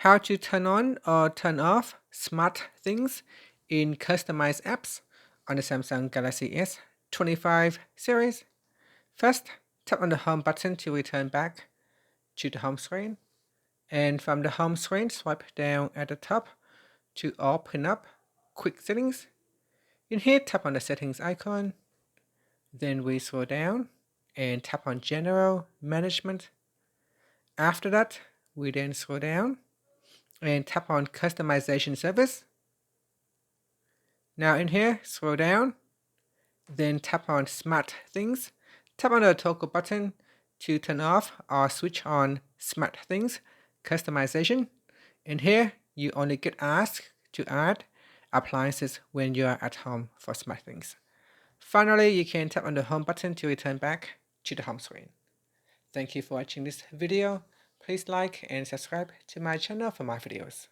How to turn on or turn off smart things in customized apps on the Samsung Galaxy S25 series. First, tap on the home button to return back to the home screen. And from the home screen, swipe down at the top to open up Quick Settings. In here, tap on the settings icon. Then we scroll down and tap on General Management. After that, we then scroll down and tap on Customization Service. Now in here, scroll down, then tap on Smart Things. Tap on the toggle button to turn off or switch on Smart Things customization. In here, you only get asked to add appliances when you are at home for Smart Things. Finally, you can tap on the home button to return back to the home screen. Thank you for watching this video. Please like and subscribe to my channel for more videos.